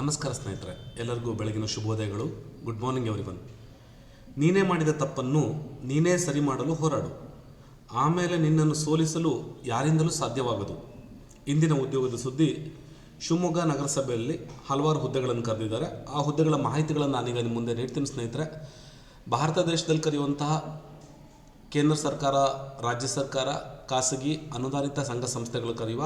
ನಮಸ್ಕಾರ ಸ್ನೇಹಿತರೆ, ಎಲ್ಲರಿಗೂ ಬೆಳಗಿನ ಶುಭೋದಯಗಳು. Good morning everyone. ನೀನೇ ಮಾಡಿದ ತಪ್ಪನ್ನು ನೀನೇ ಸರಿ ಮಾಡಲು ಹೋರಾಡು, ಆಮೇಲೆ ನಿನ್ನನ್ನು ಸೋಲಿಸಲು ಯಾರಿಂದಲೂ ಸಾಧ್ಯವಾಗದು. ಇಂದಿನ ಉದ್ಯೋಗದ ಸುದ್ದಿ. ಶಿವಮೊಗ್ಗ ನಗರಸಭೆಯಲ್ಲಿ ಹಲವಾರು ಹುದ್ದೆಗಳನ್ನು ಕರೆದಿದ್ದಾರೆ. ಆ ಹುದ್ದೆಗಳ ಮಾಹಿತಿಗಳನ್ನು ನಾನೀಗ ನಿಮ್ಮ ಮುಂದೆ ನೀಡ್ತೀನಿ ಸ್ನೇಹಿತರೆ. ಭಾರತ ದೇಶದಲ್ಲಿ ಕರೆಯುವಂತಹ ಕೇಂದ್ರ ಸರ್ಕಾರ, ರಾಜ್ಯ ಸರ್ಕಾರ, ಖಾಸಗಿ ಅನುದಾನಿತ ಸಂಘ ಸಂಸ್ಥೆಗಳು ಕರೆಯುವ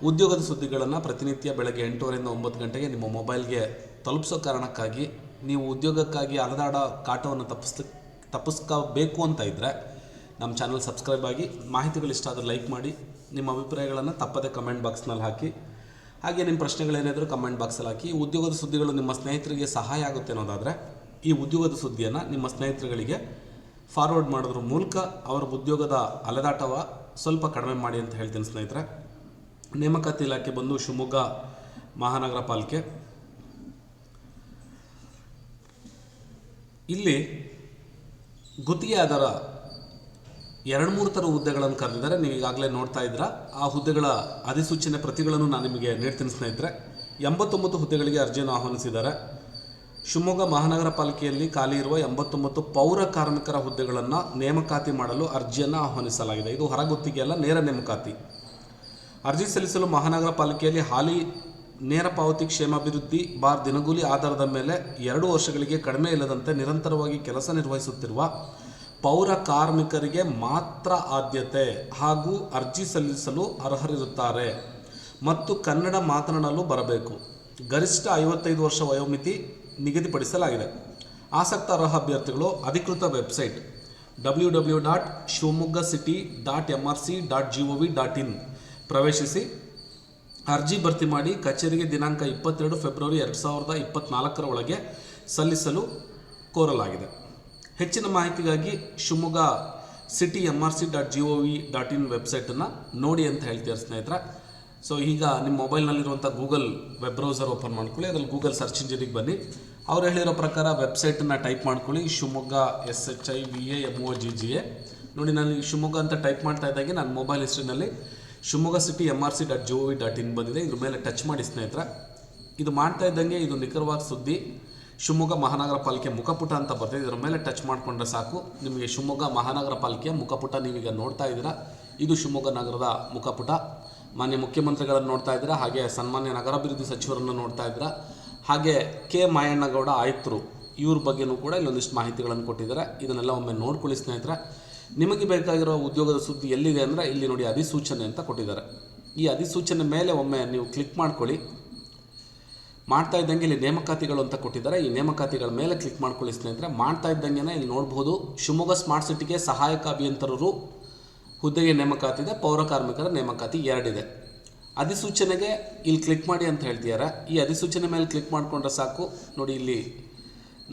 ಉದ್ಯೋಗದ ಸುದ್ದಿಗಳನ್ನು ಪ್ರತಿನಿತ್ಯ ಬೆಳಗ್ಗೆ 8:30ರಿಂದ 9 ಗಂಟೆಗೆ ನಿಮ್ಮ ಮೊಬೈಲ್ಗೆ ತಲುಪಿಸೋ ಕಾರಣಕ್ಕಾಗಿ ನೀವು ಉದ್ಯೋಗಕ್ಕಾಗಿ ಅಲೆದಾಡೋ ಕಾಟವನ್ನು ತಪ್ಪಿಸ್ಕೋಬೇಕು ಅಂತ ಇದ್ದರೆ ನಮ್ಮ ಚಾನಲ್ ಸಬ್ಸ್ಕ್ರೈಬ್ ಆಗಿ, ಮಾಹಿತಿಗಳಿಷ್ಟ ಆದರೆ ಲೈಕ್ ಮಾಡಿ, ನಿಮ್ಮ ಅಭಿಪ್ರಾಯಗಳನ್ನು ತಪ್ಪದೇ ಕಮೆಂಟ್ ಬಾಕ್ಸ್ನಲ್ಲಿ ಹಾಕಿ. ಹಾಗೆ ನಿಮ್ಮ ಪ್ರಶ್ನೆಗಳೇನಾದರೂ ಕಮೆಂಟ್ ಬಾಕ್ಸಲ್ಲಿ ಹಾಕಿ. ಈ ಉದ್ಯೋಗದ ಸುದ್ದಿಗಳು ನಿಮ್ಮ ಸ್ನೇಹಿತರಿಗೆ ಸಹಾಯ ಆಗುತ್ತೆ ಅನ್ನೋದಾದರೆ ಈ ಉದ್ಯೋಗದ ಸುದ್ದಿಯನ್ನು ನಿಮ್ಮ ಸ್ನೇಹಿತರುಗಳಿಗೆ ಫಾರ್ವರ್ಡ್ ಮಾಡೋದ್ರ ಮೂಲಕ ಅವರ ಉದ್ಯೋಗದ ಅಲೆದಾಟವ ಸ್ವಲ್ಪ ಕಡಿಮೆ ಮಾಡಿ ಅಂತ ಹೇಳ್ತೀನಿ ಸ್ನೇಹಿತರೆ. ನೇಮಕಾತಿ ಇಲಾಖೆ ಬಂದು ಶಿವಮೊಗ್ಗ ಮಹಾನಗರ ಪಾಲಿಕೆ. ಇಲ್ಲಿ ಗುತ್ತಿಗೆ ಆಧಾರ 2-3 ಥರ ಹುದ್ದೆಗಳನ್ನು ಕರೆದಿದ್ದಾರೆ. ನೀವು ಈಗಾಗಲೇ ನೋಡ್ತಾ ಇದ್ದೀರ. ಆ ಹುದ್ದೆಗಳ ಅಧಿಸೂಚನೆ ಪ್ರತಿಗಳನ್ನು ನಾನು ನಿಮಗೆ ನೀಡ್ತೀನಿ ಸ್ನೇಹಿತರೆ. 89 ಹುದ್ದೆಗಳಿಗೆ ಅರ್ಜಿಯನ್ನು ಆಹ್ವಾನಿಸಿದ್ದಾರೆ. ಶಿವಮೊಗ್ಗ ಮಹಾನಗರ ಪಾಲಿಕೆಯಲ್ಲಿ ಖಾಲಿ ಇರುವ 89 ಪೌರ ಕಾರ್ಮಿಕರ ಹುದ್ದೆಗಳನ್ನು ನೇಮಕಾತಿ ಮಾಡಲು ಅರ್ಜಿಯನ್ನು ಆಹ್ವಾನಿಸಲಾಗಿದೆ. ಇದು ಹೊರಗುತ್ತಿಗೆ ಅಲ್ಲ, ನೇರ ನೇಮಕಾತಿ. ಅರ್ಜಿ ಸಲ್ಲಿಸಲು ಮಹಾನಗರ ಪಾಲಿಕೆಯಲ್ಲಿ ಹಾಲಿ ನೇರ ಪಾವತಿ ಕ್ಷೇಮಾಭಿವೃದ್ಧಿ ದಿನಗೂಲಿ ಆಧಾರದ ಮೇಲೆ 2 ವರ್ಷಗಳಿಗೆ ಕಡಿಮೆ ಇಲ್ಲದಂತೆ ನಿರಂತರವಾಗಿ ಕೆಲಸ ನಿರ್ವಹಿಸುತ್ತಿರುವ ಪೌರ ಕಾರ್ಮಿಕರಿಗೆ ಮಾತ್ರ ಆದ್ಯತೆ ಹಾಗೂ ಅರ್ಜಿ ಸಲ್ಲಿಸಲು ಅರ್ಹರಿರುತ್ತಾರೆ ಮತ್ತು ಕನ್ನಡ ಮಾತನಾಡಲು ಬರಬೇಕು. ಗರಿಷ್ಠ 55 ವರ್ಷ ವಯೋಮಿತಿ ನಿಗದಿಪಡಿಸಲಾಗಿದೆ. ಆಸಕ್ತ ಅರ್ಹ ಅಭ್ಯರ್ಥಿಗಳು ಅಧಿಕೃತ ವೆಬ್ಸೈಟ್ www.shivmoggacity.mrc.gov.in ಪ್ರವೇಶಿಸಿ ಅರ್ಜಿ ಭರ್ತಿ ಮಾಡಿ ಕಚೇರಿಗೆ ದಿನಾಂಕ 22 ಫೆಬ್ರವರಿ 2024 ಒಳಗೆ ಸಲ್ಲಿಸಲು ಕೋರಲಾಗಿದೆ. ಹೆಚ್ಚಿನ ಮಾಹಿತಿಗಾಗಿ ಶಿವಮೊಗ್ಗ ಸಿಟಿ mrc.gov.in ವೆಬ್ಸೈಟನ್ನು ನೋಡಿ ಅಂತ ಹೇಳ್ತೀರಾ ಸ್ನೇಹಿತರೆ. ಸೊ ಈಗ ನಿಮ್ಮ ಮೊಬೈಲ್ನಲ್ಲಿರುವಂಥ ಗೂಗಲ್ ವೆಬ್ ಬ್ರೌಸರ್ ಓಪನ್ ಮಾಡ್ಕೊಳ್ಳಿ. ಅದರಲ್ಲಿ ಗೂಗಲ್ ಸರ್ಚ್ ಇಂಜಿನಿಗೆ ಬನ್ನಿ. ಅವ್ರು ಹೇಳಿರೋ ಪ್ರಕಾರ ವೆಬ್ಸೈಟನ್ನು ಟೈಪ್ ಮಾಡ್ಕೊಳ್ಳಿ. ಶಿವಮೊಗ್ಗ SHIVAMOGGA ನೋಡಿ. ನಾನು ಶಿವಮೊಗ್ಗ ಅಂತ ಟೈಪ್ ಮಾಡ್ತಾ ಇದ್ದಾಗೆ ನನ್ನ ಮೊಬೈಲ್ ಹಿಸ್ಟ್ರಿನಲ್ಲಿ ಶಿವಮೊಗ್ಗ ಸಿಟಿ mrc.gov.in ಬಂದಿದೆ. ಇದ್ರ ಮೇಲೆ ಟಚ್ ಮಾಡಿ ಸ್ನೇಹಿತರೆ. ಇದು ಮಾಡ್ತಾ ಇದ್ದಂಗೆ ಇದು ನಿಖರವಾದ ಸುದ್ದಿ. ಶಿವಮೊಗ್ಗ ಮಹಾನಗರ ಪಾಲಿಕೆ ಮುಖಪುಟ ಅಂತ ಬರ್ತಿದೆ. ಇದರ ಮೇಲೆ ಟಚ್ ಮಾಡಿಕೊಂಡ್ರೆ ಸಾಕು, ನಿಮಗೆ ಶಿವಮೊಗ್ಗ ಮಹಾನಗರ ಪಾಲಿಕೆಯ ಮುಖಪುಟ ನೀವೀಗ ನೋಡ್ತಾ ಇದ್ದೀರಾ. ಇದು ಶಿವಮೊಗ್ಗ ನಗರದ ಮುಖಪುಟ. ಮಾನ್ಯ ಮುಖ್ಯಮಂತ್ರಿಗಳನ್ನು ನೋಡ್ತಾ ಇದ್ದೀರಾ, ಹಾಗೆ ಸನ್ಮಾನ್ಯ ನಗರಾಭಿವೃದ್ಧಿ ಸಚಿವರನ್ನು ನೋಡ್ತಾ ಇದ್ದೀರಾ, ಹಾಗೆ ಕೆ ಮಾಯಣ್ಣಗೌಡ ಆಯುಕ್ತರು ಇವ್ರ ಬಗ್ಗೆಯೂ ಕೂಡ ಇಲ್ಲೊಂದಿಷ್ಟು ಮಾಹಿತಿಗಳನ್ನು ಕೊಟ್ಟಿದ್ದಾರೆ. ಇದನ್ನೆಲ್ಲ ಒಮ್ಮೆ ನೋಡ್ಕೊಳ್ಳಿ ಸ್ನೇಹಿತರೆ. ನಿಮಗೆ ಬೇಕಾಗಿರೋ ಉದ್ಯೋಗದ ಸುದ್ದಿ ಎಲ್ಲಿದೆ ಅಂದರೆ ಇಲ್ಲಿ ನೋಡಿ, ಅಧಿಸೂಚನೆ ಅಂತ ಕೊಟ್ಟಿದ್ದಾರೆ. ಈ ಅಧಿಸೂಚನೆ ಮೇಲೆ ಒಮ್ಮೆ ನೀವು ಕ್ಲಿಕ್ ಮಾಡ್ಕೊಳ್ಳಿ. ಮಾಡ್ತಾ ಇದ್ದಂಗೆ ಇಲ್ಲಿ ನೇಮಕಾತಿಗಳು ಅಂತ ಕೊಟ್ಟಿದ್ದಾರೆ. ಈ ನೇಮಕಾತಿಗಳ ಮೇಲೆ ಕ್ಲಿಕ್ ಮಾಡ್ಕೊಳ್ಳಿ ಸ್ನೇಹಿತರೆ. ಮಾಡ್ತಾ ಇದ್ದಂಗೆ ಇಲ್ಲಿ ನೋಡ್ಬೋದು, ಶಿವಮೊಗ್ಗ ಸ್ಮಾರ್ಟ್ ಸಿಟಿಗೆ ಸಹಾಯಕ ಅಭಿಯಂತರರು ಹುದ್ದೆಗೆ ನೇಮಕಾತಿ ಇದೆ, ಪೌರ ಕಾರ್ಮಿಕರ ನೇಮಕಾತಿ 2 ಇದೆ. ಅಧಿಸೂಚನೆಗೆ ಇಲ್ಲಿ ಕ್ಲಿಕ್ ಮಾಡಿ ಅಂತ ಹೇಳ್ತಿದ್ದಾರೆ. ಈ ಅಧಿಸೂಚನೆ ಮೇಲೆ ಕ್ಲಿಕ್ ಮಾಡಿಕೊಂಡ್ರೆ ಸಾಕು ನೋಡಿ, ಇಲ್ಲಿ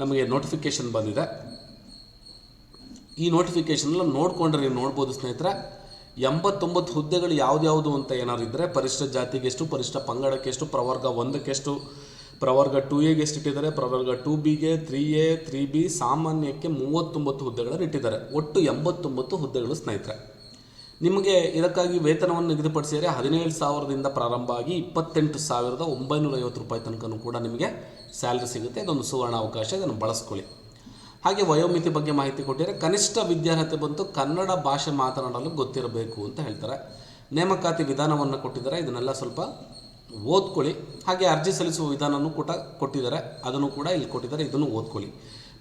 ನಮಗೆ ನೋಟಿಫಿಕೇಷನ್ ಬಂದಿದೆ. ಈ ನೋಟಿಫಿಕೇಷನ್ನೆಲ್ಲ ನೋಡಿಕೊಂಡ್ರೆ ನೀವು ನೋಡ್ಬೋದು ಸ್ನೇಹಿತರೆ. 89 ಹುದ್ದೆಗಳು ಯಾವ್ದು ಅಂತ ಏನಾದ್ರು ಇದ್ದರೆ, ಪರಿಶಿಷ್ಟ ಜಾತಿಗೆ ಎಷ್ಟು, ಪರಿಶಿಷ್ಟ ಪಂಗಡಕ್ಕೆ ಎಷ್ಟು, ಪ್ರವರ್ಗ 1ಕ್ಕೆ ಎಷ್ಟು, ಪ್ರವರ್ಗ 2Aಗೆ ಎಷ್ಟು ಇಟ್ಟಿದ್ದಾರೆ, ಪ್ರವರ್ಗ 2Bಗೆ 3A 3B, ಸಾಮಾನ್ಯಕ್ಕೆ 39 ಹುದ್ದೆಗಳನ್ನು ಇಟ್ಟಿದ್ದಾರೆ. ಒಟ್ಟು 89 ಹುದ್ದೆಗಳು ಸ್ನೇಹಿತರೆ. ನಿಮಗೆ ಇದಕ್ಕಾಗಿ ವೇತನವನ್ನು ನಿಗದಿಪಡಿಸಿದರೆ 17,000ದಿಂದ ಪ್ರಾರಂಭ ಆಗಿ 28,950 ರೂಪಾಯಿ ತನಕನೂ ಕೂಡ ನಿಮಗೆ ಸ್ಯಾಲ್ರಿ ಸಿಗುತ್ತೆ. ಇದೊಂದು ಸುವರ್ಣ ಅವಕಾಶ, ಇದನ್ನು ಬಳಸ್ಕೊಳ್ಳಿ. ಹಾಗೆ ವಯೋಮಿತಿ ಬಗ್ಗೆ ಮಾಹಿತಿ ಕೊಟ್ಟಿದ್ದಾರೆ. ಕನಿಷ್ಠ ವಿದ್ಯಾರ್ಹತೆ ಬಂತು ಕನ್ನಡ ಭಾಷೆ ಮಾತನಾಡಲು ಗೊತ್ತಿರಬೇಕು ಅಂತ ಹೇಳ್ತಾರೆ. ನೇಮಕಾತಿ ವಿಧಾನವನ್ನು ಕೊಟ್ಟಿದ್ದಾರೆ, ಇದನ್ನೆಲ್ಲ ಸ್ವಲ್ಪ ಓದ್ಕೊಳ್ಳಿ. ಹಾಗೆ ಅರ್ಜಿ ಸಲ್ಲಿಸುವ ವಿಧಾನನೂ ಕೂಡ ಕೊಟ್ಟಿದ್ದಾರೆ, ಅದನ್ನು ಕೂಡ ಇಲ್ಲಿ ಕೊಟ್ಟಿದ್ದಾರೆ, ಇದನ್ನು ಓದ್ಕೊಳ್ಳಿ.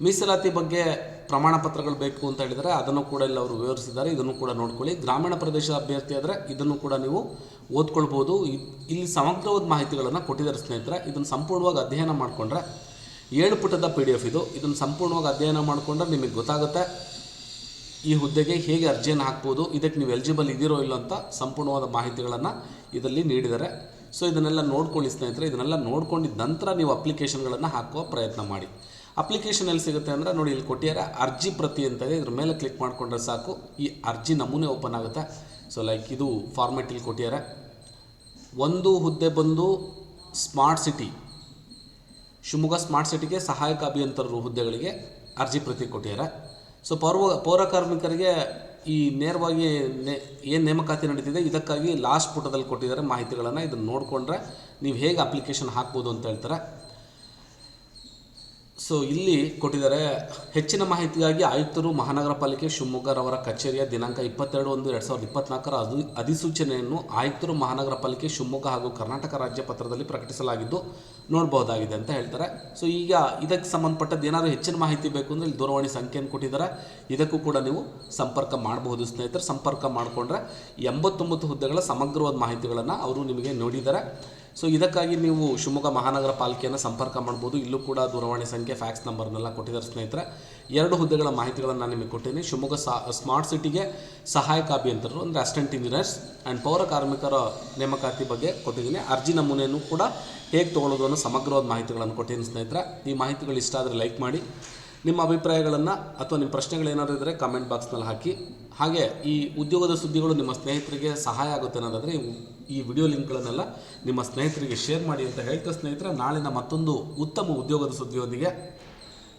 ಮೀಸಲಾತಿ ಬಗ್ಗೆ ಪ್ರಮಾಣ ಪತ್ರಗಳು ಬೇಕು ಅಂತ ಹೇಳಿದರೆ ಅದನ್ನು ಕೂಡ ಇಲ್ಲಿ ಅವರು ವಿವರಿಸಿದ್ದಾರೆ, ಇದನ್ನು ಕೂಡ ನೋಡ್ಕೊಳ್ಳಿ. ಗ್ರಾಮೀಣ ಪ್ರದೇಶ ಅಭ್ಯರ್ಥಿ ಆದರೆ ಇದನ್ನು ಕೂಡ ನೀವು ಓದ್ಕೊಳ್ಬೋದು. ಇಲ್ಲಿ ಸಮಗ್ರವಾದ ಮಾಹಿತಿಗಳನ್ನು ಕೊಟ್ಟಿದ್ದಾರೆ ಸ್ನೇಹಿತರೆ. ಇದನ್ನು ಸಂಪೂರ್ಣವಾಗಿ ಅಧ್ಯಯನ ಮಾಡಿಕೊಂಡ್ರೆ 7 ಪುಟದ PDF ಇದು. ಇದನ್ನು ಸಂಪೂರ್ಣವಾಗಿ ಅಧ್ಯಯನ ಮಾಡಿಕೊಂಡ್ರೆ ನಿಮಗೆ ಗೊತ್ತಾಗುತ್ತೆ ಈ ಹುದ್ದೆಗೆ ಹೇಗೆ ಅರ್ಜಿಯನ್ನು ಹಾಕ್ಬೋದು, ಇದಕ್ಕೆ ನೀವು ಎಲಿಜಿಬಲ್ ಇದ್ದೀರೋ ಇಲ್ಲ ಅಂತ ಸಂಪೂರ್ಣವಾದ ಮಾಹಿತಿಗಳನ್ನು ಇದರಲ್ಲಿ ನೀಡಿದ್ದಾರೆ. ಸೊ ಇದನ್ನೆಲ್ಲ ನೋಡ್ಕೊಳ್ಳಿ ಸ್ನೇಹಿತರೆ. ಇದನ್ನೆಲ್ಲ ನೋಡ್ಕೊಂಡಿದ್ದ ನಂತರ ನೀವು ಅಪ್ಲಿಕೇಶನ್ಗಳನ್ನು ಹಾಕುವ ಪ್ರಯತ್ನ ಮಾಡಿ. ಅಪ್ಲಿಕೇಶನ್ ಎಲ್ಲಿ ಸಿಗುತ್ತೆ ಅಂದರೆ ನೋಡಿ, ಇಲ್ಲಿ ಕೊಟ್ಟಿದ್ದಾರೆ ಅರ್ಜಿ ಪ್ರತಿ ಅಂತ ಇದೆ. ಇದ್ರ ಮೇಲೆ ಕ್ಲಿಕ್ ಮಾಡಿಕೊಂಡ್ರೆ ಸಾಕು, ಈ ಅರ್ಜಿ ನಮೂನೆ ಓಪನ್ ಆಗುತ್ತೆ. ಸೊ ಲೈಕ್ ಇದು ಫಾರ್ಮೆಟ್ ಇಲ್ಲಿ ಕೊಟ್ಟಿದ್ದಾರೆ. ಒಂದು ಹುದ್ದೆ ಬಂದು ಸ್ಮಾರ್ಟ್ ಸಿಟಿ, ಶಿವಮೊಗ್ಗ ಸ್ಮಾರ್ಟ್ ಸಿಟಿಗೆ ಸಹಾಯಕ ಅಭಿಯಂತರರು ಹುದ್ದೆಗಳಿಗೆ ಅರ್ಜಿ ಪ್ರತಿ ಕೊಟ್ಟಿದ್ದಾರೆ. ಸೊ ಪೌರ ಕಾರ್ಮಿಕರಿಗೆ ಈ ನೇರವಾಗಿ ಏನು ನೇಮಕಾತಿ ನಡೀತಿದೆ ಇದಕ್ಕಾಗಿ ಲಾಸ್ಟ್ ಪುಟದಲ್ಲಿ ಕೊಟ್ಟಿದ್ದಾರೆ ಮಾಹಿತಿಗಳನ್ನು. ಇದನ್ನು ನೋಡಿಕೊಂಡ್ರೆ ನೀವು ಹೇಗೆ ಅಪ್ಲಿಕೇಶನ್ ಹಾಕ್ಬೋದು ಅಂತ ಹೇಳ್ತಾರೆ. ಸೊ ಇಲ್ಲಿ ಕೊಟ್ಟಿದ್ದಾರೆ, ಹೆಚ್ಚಿನ ಮಾಹಿತಿಗಾಗಿ ಆಯುಕ್ತರು ಮಹಾನಗರ ಪಾಲಿಕೆ ಶಿವಮೊಗ್ಗರವರ ಕಚೇರಿಯ ದಿನಾಂಕ 22/1/2024 ಅಧಿಸೂಚನೆಯನ್ನು ಆಯುಕ್ತರು ಮಹಾನಗರ ಪಾಲಿಕೆ ಶಿವಮೊಗ್ಗ ಹಾಗೂ ಕರ್ನಾಟಕ ರಾಜ್ಯ ಪತ್ರದಲ್ಲಿ ಪ್ರಕಟಿಸಲಾಗಿದ್ದು ನೋಡಬಹುದಾಗಿದೆ ಅಂತ ಹೇಳ್ತಾರೆ. ಸೊ ಈಗ ಇದಕ್ಕೆ ಸಂಬಂಧಪಟ್ಟದ್ದು ಏನಾದರೂ ಹೆಚ್ಚಿನ ಮಾಹಿತಿ ಬೇಕು ಅಂದರೆ ಇಲ್ಲಿ ದೂರವಾಣಿ ಸಂಖ್ಯೆಯನ್ನು ಕೊಟ್ಟಿದ್ದಾರೆ, ಇದಕ್ಕೂ ಕೂಡ ನೀವು ಸಂಪರ್ಕ ಮಾಡಬಹುದು ಸ್ನೇಹಿತರೆ. ಸಂಪರ್ಕ ಮಾಡಿಕೊಂಡ್ರೆ 89 ಹುದ್ದೆಗಳ ಸಮಗ್ರವಾದ ಮಾಹಿತಿಗಳನ್ನು ಅವರು ನಿಮಗೆ ನೀಡಿದ್ದಾರೆ. ಸೊ ಇದಕ್ಕಾಗಿ ನೀವು ಶಿವಮೊಗ್ಗ ಮಹಾನಗರ ಪಾಲಿಕೆಯನ್ನು ಸಂಪರ್ಕ ಮಾಡ್ಬೋದು. ಇಲ್ಲೂ ಕೂಡ ದೂರವಾಣಿ ಸಂಖ್ಯೆ, ಫ್ಯಾಕ್ಸ್ ನಂಬರ್ನೆಲ್ಲ ಕೊಟ್ಟಿದ್ದಾರೆ ಸ್ನೇಹಿತರೆ. 2 ಹುದ್ದೆಗಳ ಮಾಹಿತಿಗಳನ್ನು ನಾನು ನಿಮಗೆ ಕೊಟ್ಟಿದ್ದೀನಿ. ಶಿವಮೊಗ್ಗ ಸ್ಮಾರ್ಟ್ ಸಿಟಿಗೆ ಸಹಾಯಕ ಅಭಿಯಂತರರು ಅಂದರೆ ಅಸಿಸ್ಟೆಂಟ್ ಇಂಜಿನಿಯರ್ಸ್ ಆ್ಯಂಡ್ ಪೌರ ಕಾರ್ಮಿಕರ ನೇಮಕಾತಿ ಬಗ್ಗೆ ಕೊಟ್ಟಿದ್ದೀನಿ. ಅರ್ಜಿ ನಮೂನೆಯನ್ನು ಕೂಡ ಹೇಗೆ ತೊಗೊಳ್ಳೋದು ಅನ್ನೋ ಸಮಗ್ರವಾದ ಮಾಹಿತಿಗಳನ್ನು ಕೊಟ್ಟಿದ್ದೀನಿ ಸ್ನೇಹಿತರೆ. ಈ ಮಾಹಿತಿಗಳು ಇಷ್ಟ ಆದರೆ ಲೈಕ್ ಮಾಡಿ, ನಿಮ್ಮ ಅಭಿಪ್ರಾಯಗಳನ್ನು ಅಥವಾ ನಿಮ್ಮ ಪ್ರಶ್ನೆಗಳೇನಾದರೂ ಇದ್ದರೆ ಕಮೆಂಟ್ ಬಾಕ್ಸ್ನಲ್ಲಿ ಹಾಕಿ. ಹಾಗೆ ಈ ಉದ್ಯೋಗದ ಸುದ್ದಿಗಳು ನಿಮ್ಮ ಸ್ನೇಹಿತರಿಗೆ ಸಹಾಯ ಆಗುತ್ತೆ ಅನ್ನೋದಾದರೆ ಈ ವಿಡಿಯೋ ಲಿಂಕ್ಗಳನ್ನೆಲ್ಲ ನಿಮ್ಮ ಸ್ನೇಹಿತರಿಗೆ ಶೇರ್ ಮಾಡಿ ಅಂತ ಹೇಳ್ತಾ ಸ್ನೇಹಿತರೆ, ನಾಳಿನ ಮತ್ತೊಂದು ಉತ್ತಮ ಉದ್ಯೋಗದ ಸುದ್ದಿಯೊಂದಿಗೆ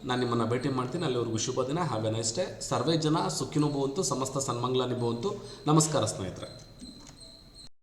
ನಾನು ನಿಮ್ಮನ್ನು ಭೇಟಿ ಮಾಡ್ತೀನಿ. ಅಲ್ಲಿವರೆಗೂ ಶುಭ ದಿನ. Have a nice day. ಸರ್ವೇ ಜನ ಸುಖಿನೋ ಭವಂತು, ಸಮಸ್ತ ಸನ್ಮಂಗಲಾನಿ ಭವಂತು. ನಮಸ್ಕಾರ ಸ್ನೇಹಿತರೆ.